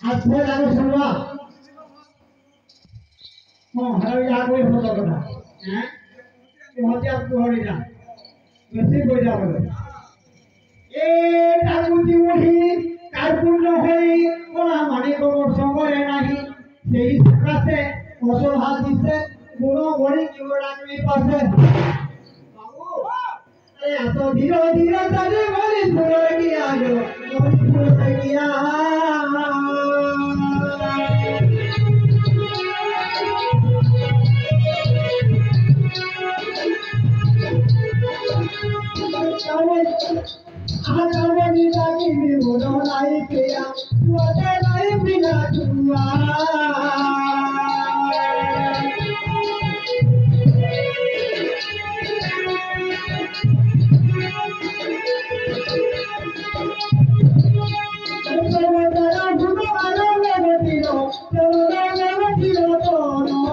आज कोई आगे सुनवा हां हर आगे होता कथा हैं ये होते आप को हरी जा বেশি কইরা বলে এ ঠাকুরজি মহি কার্পূর্ণ হই কোলা মানে কোন সঙ্গরে নাহি সেই কাছে অসল হাত দিতে গুণ গড়ি কিও রাখবি পাশে বাবু এ এত ধীরে ধীরে তাজে বলি ফুলে গিয়া গো ফুলে গিয়া आजावनी लागी मोनो लाई पिया मोटे लाई बिना दुआ तेरा गुनो आलो मेरे दिलो तेरा मेरे दिलो दोनों